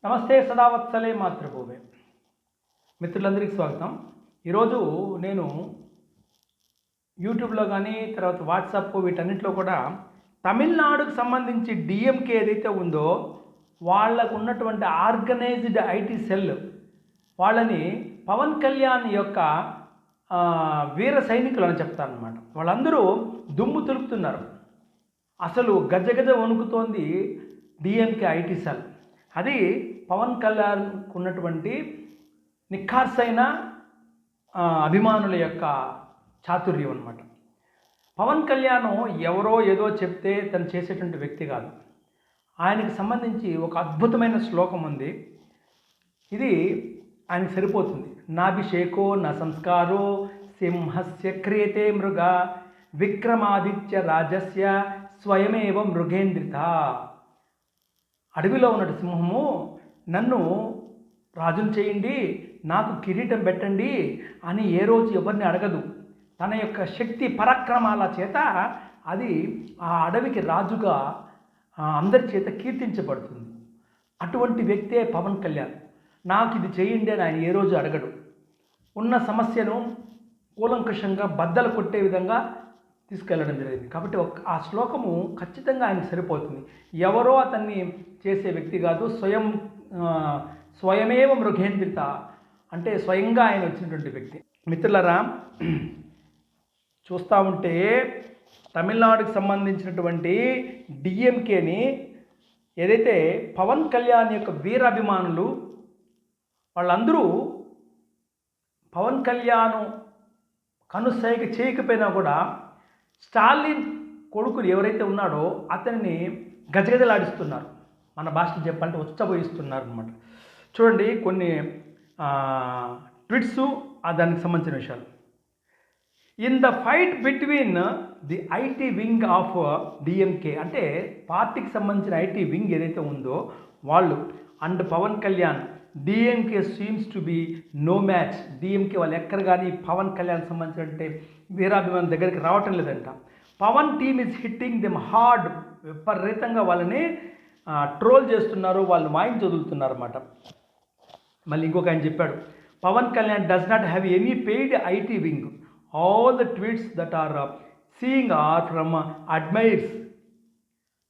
నమస్తే సదావత్సలే మాతృభూమి మిత్రులందరికీ స్వాగతం. ఈరోజు నేను యూట్యూబ్లో కానీ తర్వాత వాట్సాప్ వీటన్నిటిలో కూడా తమిళనాడుకు సంబంధించి డిఎంకే ఏదైతే ఉందో వాళ్ళకు ఉన్నటువంటి ఆర్గనైజ్డ్ ఐటీ సెల్ వాళ్ళని పవన్ కళ్యాణ్ యొక్క వీర సైనికులు అని చెప్తారనమాట. వాళ్ళందరూ దుమ్ము తులుపుతున్నారు. అసలు గజగజ వణుకుతోంది డిఎంకే ఐటీ సెల్. అది పవన్ కళ్యాణ్కు ఉన్నటువంటి నిఖార్సైన అభిమానుల యొక్క చాతుర్యం అన్నమాట. పవన్ కళ్యాణ్ ఎవరో ఏదో చెప్తే తను చేసేటువంటి వ్యక్తి కాదు. ఆయనకి సంబంధించి ఒక అద్భుతమైన శ్లోకం ఉంది. ఇది ఆయనకు సరిపోతుంది. నాభిషేకో నా సంస్కారో సింహస్య క్రియతే మృగ విక్రమాదిత్య రాజస్య స్వయమేవ మృగేంద్రిత. అడవిలో ఉన్నట్టు సింహము నన్ను రాజును చేయండి, నాకు కిరీటం పెట్టండి అని ఏ రోజు ఎవరిని అడగదు. తన యొక్క శక్తి పరాక్రమాల చేత అది ఆ అడవికి రాజుగా అందరి చేత కీర్తించబడుతుంది. అటువంటి వ్యక్తే పవన్ కళ్యాణ్. నాకు ఇది చేయండి అని ఆయన ఏ రోజు అడగడు. ఉన్న సమస్యను కూలంకషంగా బద్దలు కొట్టే విధంగా తీసుకెళ్ళడం జరిగింది. కాబట్టి ఆ శ్లోకము ఖచ్చితంగా ఆయనకు సరిపోతుంది. ఎవరో అతన్ని చేసే వ్యక్తి కాదు, స్వయమేవ మృగేంద్రిత అంటే స్వయంగా ఆయన వచ్చినటువంటి వ్యక్తి. మిత్రులారా, చూస్తూ ఉంటే తమిళనాడుకు సంబంధించినటువంటి డిఎంకేని ఏదైతే పవన్ కళ్యాణ్ యొక్క వీరాభిమానులు వాళ్ళందరూ పవన్ కళ్యాణ్ కనుసైగ చేయకపోయినా కూడా స్టాలిన్ కొడుకులు ఎవరైతే ఉన్నాడో అతన్ని గజగజలాడిస్తున్నారు. మన భాషలో చెప్పాలంటే ఉచ్చబోయిస్తున్నారు అనమాట. చూడండి కొన్ని ట్వీట్స్ దానికి సంబంధించిన విషయాలు. In the fight between the IT wing of DMK అంటే పార్టీకి సంబంధించిన ఐటీ వింగ్ ఏదైతే ఉందో వాళ్ళు and Pavan Kalyan DMK seems to be no match. DMK వాళ్ళు ఎక్కడ కానీ పవన్ కళ్యాణ్ సంబంధించిన వీరాభిమానం దగ్గరికి రావటం లేదంట. Pavan team is hitting them hard. విపరీతంగా వాళ్ళని ట్రోల్ చేస్తున్నారు, వాళ్ళు మాయం చదువుతున్నారు అన్నమాట. మళ్ళీ ఇంకొక ఆయన చెప్పాడు, Pawan Kalyan does not have any paid IT wing. All the tweets that are seeing are from admirers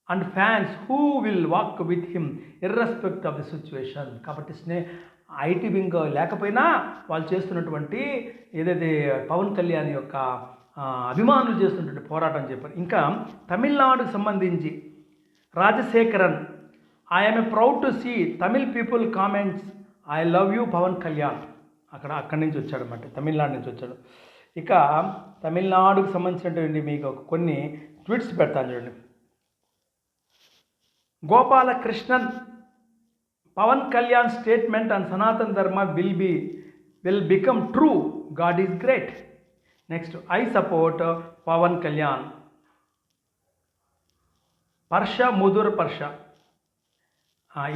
and fans who will walk with him irrespective of the situation. కాబట్టి ఐటీ వింగ్ లేకపోయినా వాళ్ళు చేస్తున్నటువంటి ఏదైతే పవన్ కళ్యాణ్ యొక్క అభిమానులు చేస్తున్నటువంటి పోరాటం చెప్పారు. ఇంకా తమిళనాడుకు సంబంధించి Rajasekharan, I'm a proud to see Tamil people comments I love you Pavan Kalyan. అక్కడి నుంచి వచ్చాడు అన్నమాట, తమిళనాడు నుంచి వచ్చాడు. ఇక తమిళనాడుకు సంబంధించినటువంటి మీకు కొన్ని ట్వీట్స్ పెడతాను చూడండి. Gopalakrishnan, Pawan Kalyan statement and Sanatan Dharma will become true. God is great. Next, I support Pawan Kalyan. పర్ష ముదుర్ పర్ష.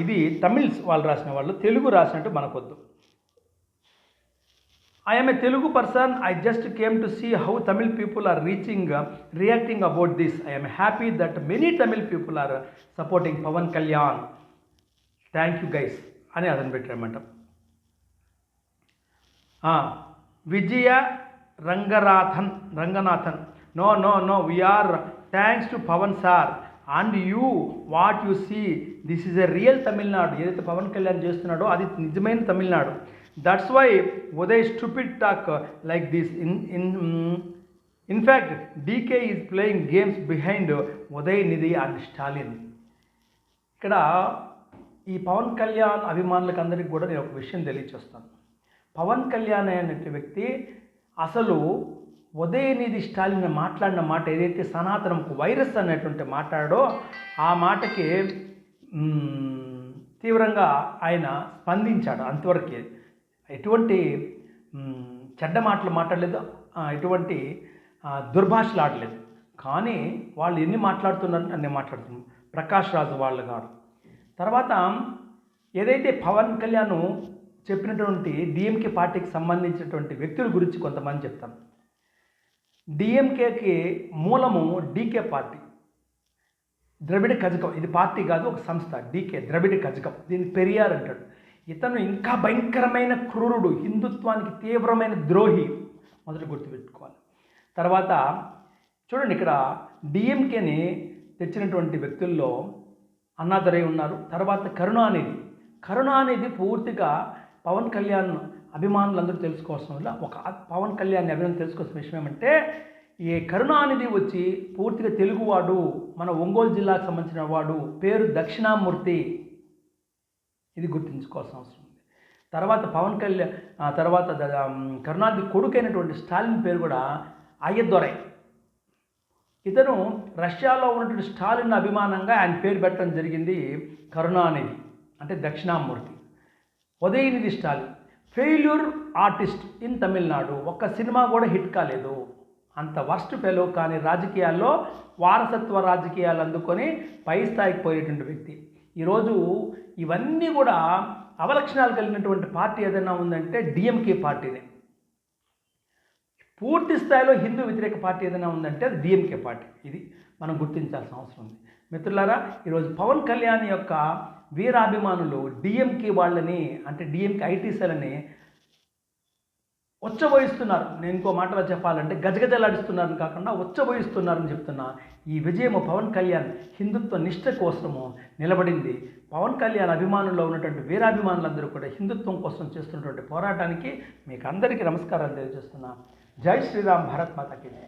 ఇది తమిళ్స్ వాళ్ళు రాసిన వాళ్ళు, తెలుగు రాసినట్టు మనకొద్దు. I'm a Telugu person. I just came to see how Tamil people are reacting about this. I'm happy that many Tamil people are supporting Pawan Kalyan. Thank you guys అని అతను పెట్టారన్నమాట. Vijaya Ranganathan, no no no we are thanks to Pavan sir and you what you see this is a real Tamil Nadu. ఏదైతే పవన్ కళ్యాణ్ చేస్తున్నాడో అది నిజమైన Tamil Nadu. That's why Uday stupid talk like this. In fact DK is playing games behind Udhayanidhi and Stalin. ఇక్కడ ఈ పవన్ కళ్యాణ్ అభిమానులకు అందరికీ కూడా నేను ఒక విషయం తెలియచేస్తాను. పవన్ కళ్యాణ్ అనే వ్యక్తి అసలు ఉదయనిధి స్టాలిన్ మాట్లాడిన మాట ఏదైతే సనాతనంకు వైరస్ అనేటువంటి మాట్లాడాడో ఆ మాటకి తీవ్రంగా ఆయన స్పందించాడు. అంతవరకే ఎటువంటి చెడ్డ మాటలు మాట్లాడలేదు, ఎటువంటి దుర్భాషలు ఆడలేదు. కానీ వాళ్ళు ఎన్ని మాట్లాడుతున్నారని అన్నీ మాట్లాడుతున్నారు. ప్రకాష్ రాజు వాళ్ళు కాదు. తర్వాత ఏదైతే పవన్ కళ్యాణ్ చెప్పినటువంటి డిఎంకే పార్టీకి సంబంధించినటువంటి వ్యక్తుల గురించి కొంతమంది చెప్తాను. డిఎంకేకి మూలము డీకే పార్టీ. ద్రవిడ కజకం, ఇది పార్టీ కాదు, ఒక సంస్థ, డీకే ద్రవిడ కజకం, దీన్ని పెరియార్ అంటాడు. ఇతను ఇంకా భయంకరమైన క్రూరుడు, హిందుత్వానికి తీవ్రమైన ద్రోహి, మొదట గుర్తుపెట్టుకోవాలి. తర్వాత చూడండి, ఇక్కడ డిఎంకేని తెచ్చినటువంటి వ్యక్తుల్లో అన్నాదురై ఉన్నారు. తర్వాత కరుణానిధి పూర్తిగా పవన్ కళ్యాణ్ అభిమానులందరూ తెలుసుకోవాల్సిన వల్ల పవన్ కళ్యాణ్ అభిమానులు తెలుసుకోవాల్సిన విషయం ఏమంటే, ఈ కరుణానిధి వచ్చి పూర్తిగా తెలుగువాడు, మన ఒంగోలు జిల్లాకు సంబంధించిన వాడు, పేరు దక్షిణామూర్తి, ఇది గుర్తుంచుకోవాల్సిన అవసరం ఉంది. తర్వాత తర్వాత కరుణానిధి కొడుకైనటువంటి స్టాలిన్ పేరు కూడా అయ్యదొరై. ఇతను రష్యాలో ఉన్నటువంటి స్టాలిన్ అభిమానంగా ఆయన పేరు పెట్టడం జరిగింది కరుణానిధి, అంటే Dakshinamurthy. Udhayanidhi Stalin failure artist in Tamil Nadu, ఒక్క సినిమా కూడా హిట్ కాలేదు, అంత వర్స్ట్ ఫెలో. కానీ రాజకీయాల్లో వారసత్వ రాజకీయాలు అందుకొని పై స్థాయికి పోయేటువంటి వ్యక్తి. ఈరోజు ఇవన్నీ కూడా అవలక్షణాలు కలిగినటువంటి పార్టీ ఏదైనా ఉందంటే డిఎంకే పార్టీనే. పూర్తి స్థాయిలో హిందూ వ్యతిరేక పార్టీ ఏదైనా ఉందంటే అది డిఎంకే పార్టీ. ఇది మనం గుర్తించాల్సిన అవసరం ఉంది. మిత్రులారా, ఈరోజు పవన్ కళ్యాణ్ యొక్క వీరాభిమానులు డిఎంకే వాళ్ళని, అంటే డిఎంకే ఐటీ సెల్ని ఉచ్చబోయిస్తున్నారు. నేను ఇంకో మాటలో చెప్పాలంటే గజగజలాడిస్తున్నారని కాకుండా ఉచ్చబోయిస్తున్నారని చెప్తున్నా. ఈ విజయము పవన్ కళ్యాణ్ హిందుత్వ నిష్ఠ కోసము నిలబడింది. పవన్ కళ్యాణ్ అభిమానుల్లో ఉన్నటువంటి వీరాభిమానులందరూ కూడా హిందుత్వం కోసం చేస్తున్నటువంటి పోరాటానికి మీకు అందరికీ నమస్కారాలు తెలియజేస్తున్నా. జై శ్రీరామ్, భారత్ మాతా కీ జై.